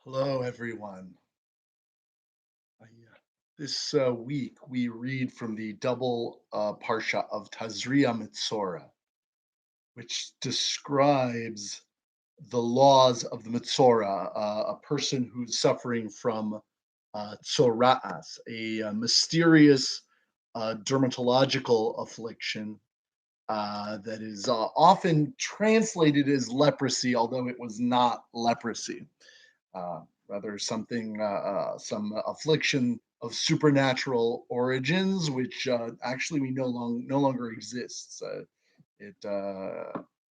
Hello, everyone. This week we read from the double parsha of Tazria Mitzora, which describes the laws of the Mitzora, a person who's suffering from tzoraas, a mysterious dermatological affliction that is often translated as leprosy, although it was not leprosy. Rather some affliction of supernatural origins, which actually we no longer exists. It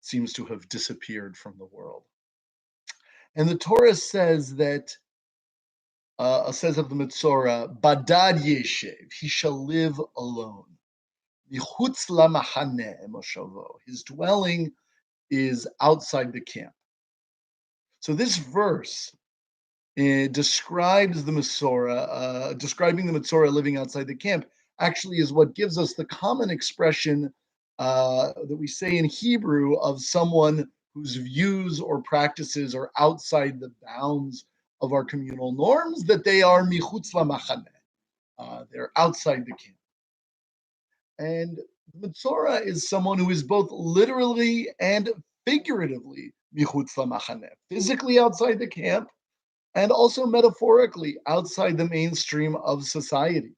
seems to have disappeared from the world. And the Torah says of the Mitzorah, Badad Yeshev, he shall live alone. Michutz lamachaneh moshovo, his dwelling is outside the camp. So this verse describes the Masorah, describing the Masorah living outside the camp, actually is what gives us the common expression that we say in Hebrew of someone whose views or practices are outside the bounds of our communal norms, that they are michutz lamachaneh. They're outside the camp. And Matzora is someone who is both literally and figuratively michutz lamachaneh, physically outside the camp, and also metaphorically outside the mainstream of society.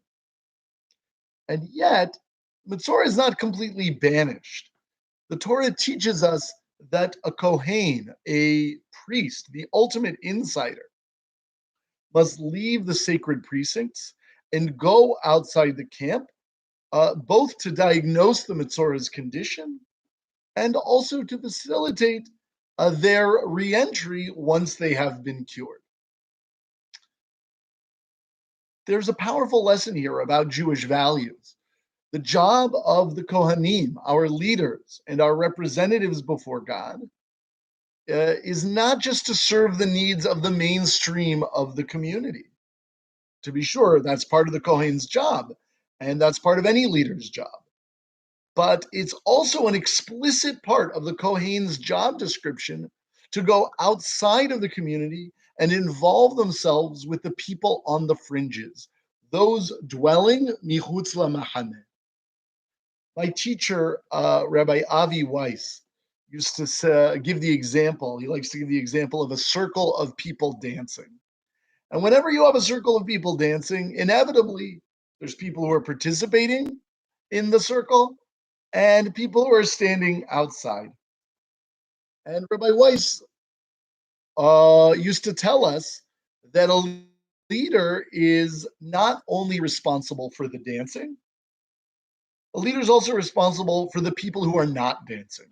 And yet, Mitzvah is not completely banished. The Torah teaches us that a Kohen, a priest, the ultimate insider, must leave the sacred precincts and go outside the camp, both to diagnose the Mitzvah's condition and also to facilitate their reentry once they have been cured. There's a powerful lesson here about Jewish values. The job of the Kohanim, our leaders and our representatives before God, is not just to serve the needs of the mainstream of the community. To be sure, that's part of the Kohen's job, and that's part of any leader's job. But it's also an explicit part of the Kohen's job description to go outside of the community and involve themselves with the people on the fringes, those dwelling michutz lamachaneh. My teacher, Rabbi Avi Weiss, used to give the example. He likes to give the example of a circle of people dancing. And whenever you have a circle of people dancing, inevitably there's people who are participating in the circle and people who are standing outside. And Rabbi Weiss used to tell us that a leader is not only responsible for the dancing, a leader is also responsible for the people who are not dancing.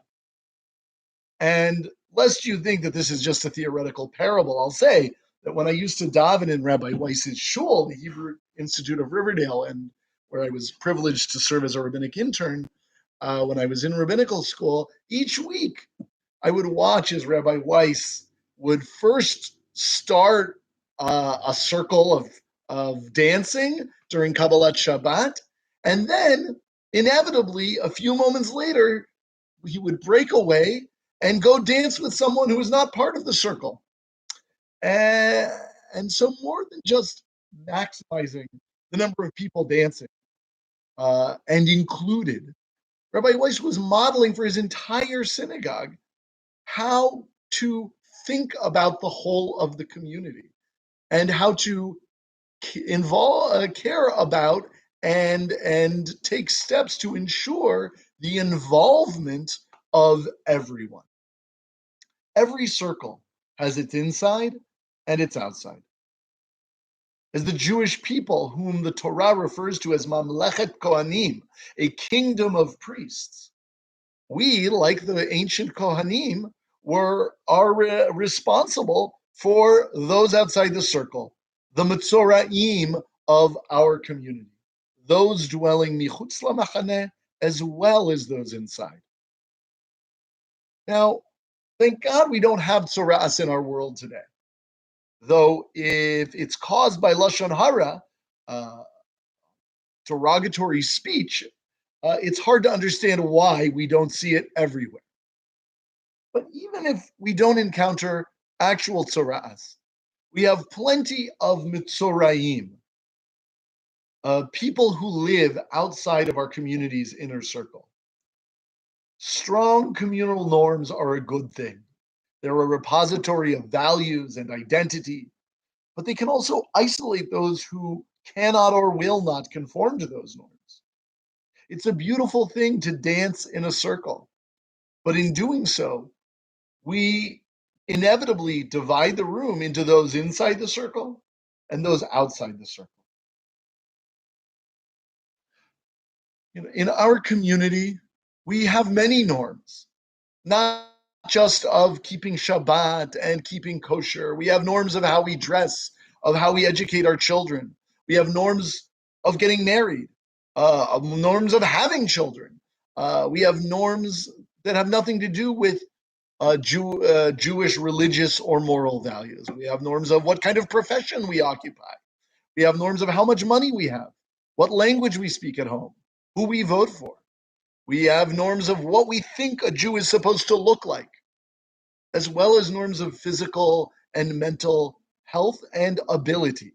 And lest you think that this is just a theoretical parable, I'll say that when I used to daven in Rabbi Weiss's shul, the Hebrew Institute of Riverdale, and where I was privileged to serve as a rabbinic intern when I was in rabbinical school, each week I would watch as Rabbi Weiss would first start a circle of dancing during Kabbalat Shabbat, and then inevitably, a few moments later, he would break away and go dance with someone who was not part of the circle. And so, more than just maximizing the number of people dancing and included, Rabbi Weiss was modeling for his entire synagogue how to think about the whole of the community and how to care about and take steps to ensure the involvement of everyone. Every circle has its inside and its outside. As the Jewish people, whom the Torah refers to as Mamlechet Kohanim, a kingdom of priests, we, like the ancient Kohanim, are responsible for those outside the circle, the Mitzoraim of our community, those dwelling michutz lamachaneh as well as those inside. Now, thank God we don't have tzoras in our world today. Though if it's caused by lashon hara, derogatory speech, it's hard to understand why we don't see it everywhere. But even if we don't encounter actual tzoras, We have plenty of Mitzoraim, people who live outside of our community's inner circle. Strong communal norms are a good thing. They're a repository of values and identity, but they can also isolate those who cannot or will not conform to those norms. It's a beautiful thing to dance in a circle, but in doing so, we inevitably divide the room into those inside the circle and those outside the circle. In our community, we have many norms, not just of keeping Shabbat and keeping kosher. We have norms of how we dress, of how we educate our children. We have norms of getting married, norms of having children. We have norms that have nothing to do with Jewish religious or moral values. We have norms of what kind of profession we occupy. We have norms of how much money we have, what language we speak at home, who we vote for. We have norms of what we think a Jew is supposed to look like, as well as norms of physical and mental health and ability.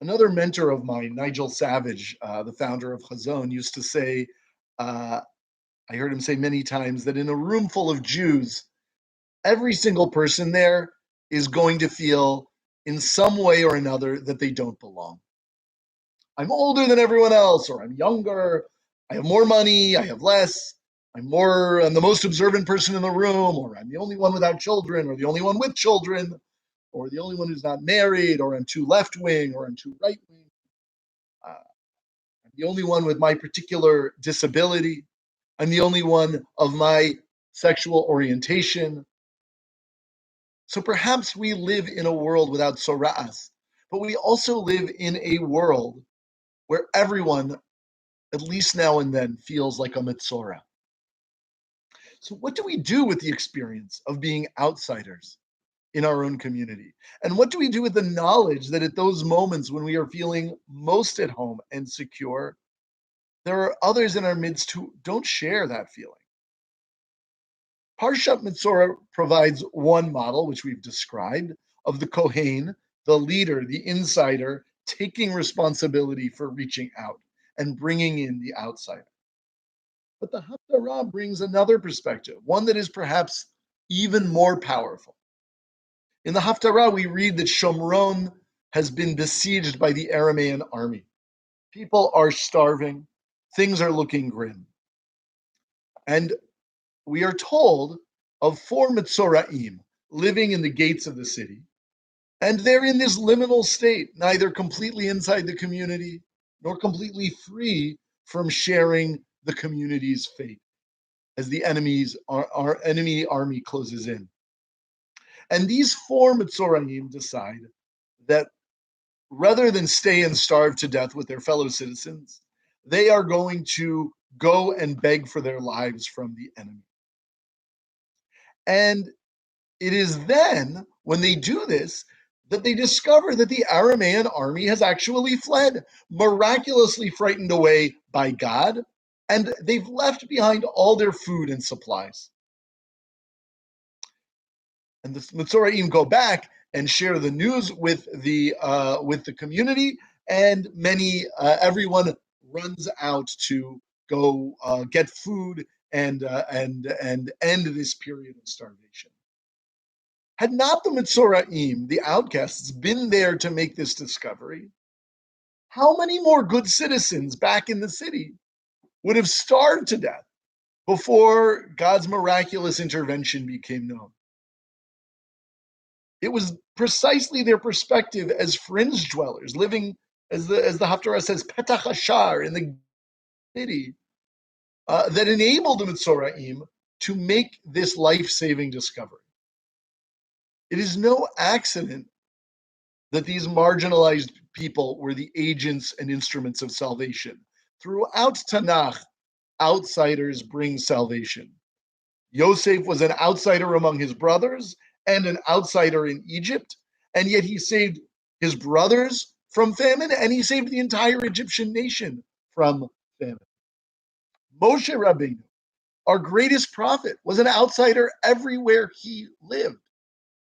Another mentor of mine, Nigel Savage, the founder of Chazon, used to say, I heard him say many times, that in a room full of Jews, every single person there is going to feel in some way or another that they don't belong. I'm older than everyone else, or I'm younger, I have more money, I have less, I'm the most observant person in the room, or I'm the only one without children, or the only one with children, or the only one who's not married, or I'm too left wing, or I'm too right wing. I'm the only one with my particular disability. I'm the only one of my sexual orientation. So perhaps we live in a world without sora'as, but we also live in a world where everyone, at least now and then, feels like a Metzora. So what do we do with the experience of being outsiders in our own community? And what do we do with the knowledge that at those moments when we are feeling most at home and secure, there are others in our midst who don't share that feeling? Parshat Metzora provides one model, which we've described, of the Kohen, the leader, the insider, taking responsibility for reaching out and bringing in the outsider. But the Haftarah brings another perspective, one that is perhaps even more powerful. In the Haftarah, we read that Shomron has been besieged by the Aramaean army. People are starving, things are looking grim. And we are told of 4 Mitzoraim living in the gates of the city. And they're in this liminal state, neither completely inside the community nor completely free from sharing the community's fate as our enemy army closes in. And these 4 Mitzoraim decide that rather than stay and starve to death with their fellow citizens, they are going to go and beg for their lives from the enemy. And it is then, when they do this, that they discover that the Aramaean army has actually fled, miraculously frightened away by God, and they've left behind all their food and supplies. And the Mitzoraim go back and share the news with the community, and everyone runs out to go get food and end this period of starvation. Had not the Mitzoraim, the outcasts, been there to make this discovery, how many more good citizens back in the city would have starved to death before God's miraculous intervention became known? It was precisely their perspective as fringe dwellers, living, as the Haftarah says, Petach Hashar, in the city, that enabled the Mitzoraim to make this life-saving discovery. It is no accident that these marginalized people were the agents and instruments of salvation. Throughout Tanakh, outsiders bring salvation. Yosef was an outsider among his brothers and an outsider in Egypt, and yet he saved his brothers from famine, and he saved the entire Egyptian nation from famine. Moshe Rabbeinu, our greatest prophet, was an outsider everywhere he lived.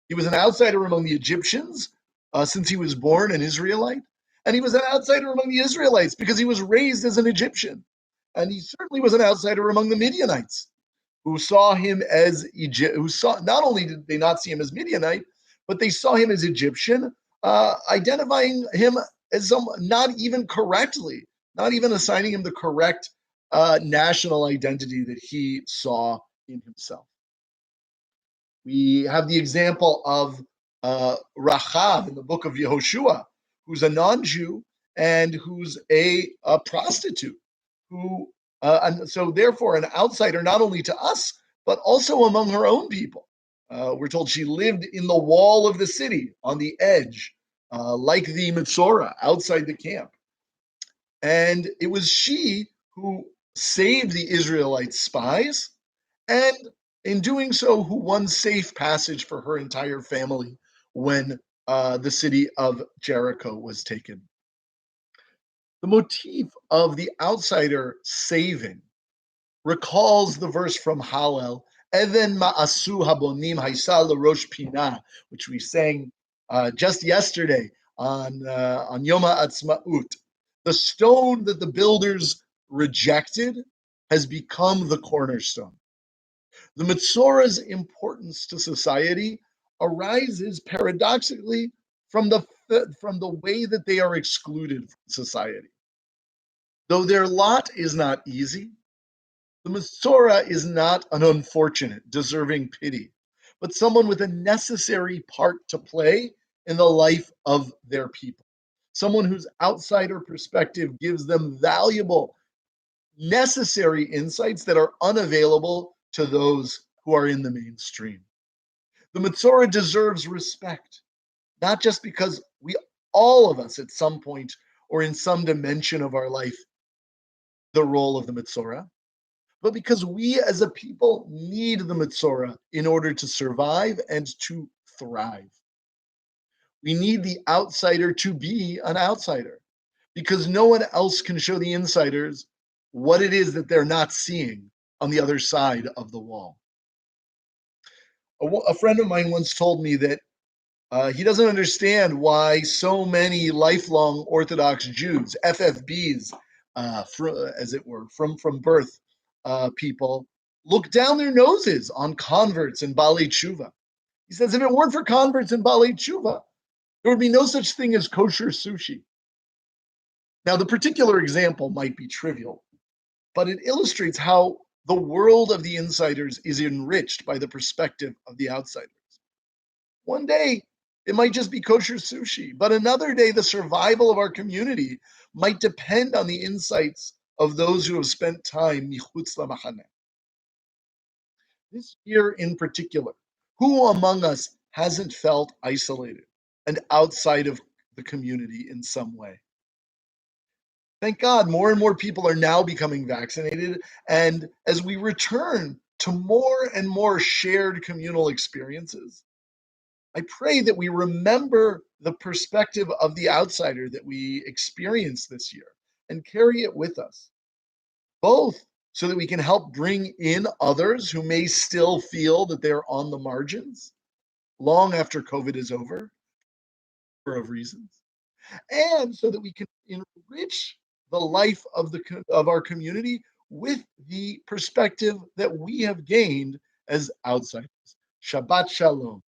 He was an outsider among the Egyptians since he was born an Israelite. And he was an outsider among the Israelites because he was raised as an Egyptian. And he certainly was an outsider among the Midianites who saw him as Egypt, who saw not only did they not see him as Midianite, but they saw him as Egyptian, identifying him as some not even correctly, not even assigning him the correct national identity that he saw in himself. We have the example of Rachav in the book of Yehoshua, who's a non-Jew and who's a prostitute, who and so therefore an outsider not only to us but also among her own people. We're told she lived in the wall of the city on the edge, like the Metzora outside the camp, and it was she who saved the Israelite spies, and in doing so, who won safe passage for her entire family when the city of Jericho was taken. The motif of the outsider saving recalls the verse from Hallel, Even ma'asu habonim haisa l'rosh pina, which we sang just yesterday on Yom HaAtzmaut. The stone that the builders rejected has become the cornerstone. The Metzora's importance to society arises paradoxically from the way that they are excluded from society. Though their lot is not easy, the Metzora is not an unfortunate, deserving pity, but someone with a necessary part to play in the life of their people. Someone whose outsider perspective gives them valuable, necessary insights that are unavailable to those who are in the mainstream. The Metzora deserves respect, not just because all of us at some point or in some dimension of our life, the role of the Metzora, but because we as a people need the Metzora in order to survive and to thrive. We need the outsider to be an outsider because no one else can show the insiders what it is that they're not seeing on the other side of the wall. A friend of mine once told me that he doesn't understand why so many lifelong Orthodox Jews, FFBs, as it were, from birth, people look down their noses on converts and Balei Tshuva. He says, if it weren't for converts and Balei Tshuva, there would be no such thing as kosher sushi. Now, the particular example might be trivial, but it illustrates how the world of the insiders is enriched by the perspective of the outsiders. One day, it might just be kosher sushi, but another day, the survival of our community might depend on the insights of those who have spent time michutz lamachaneh. This year in particular, who among us hasn't felt isolated and outside of the community in some way? Thank God, more and more people are now becoming vaccinated, and as we return to more and more shared communal experiences, I pray that we remember the perspective of the outsider that we experienced this year and carry it with us, both so that we can help bring in others who may still feel that they're on the margins long after COVID is over, for of reasons, and so that we can enrich the life of our community with the perspective that we have gained as outsiders. Shabbat Shalom.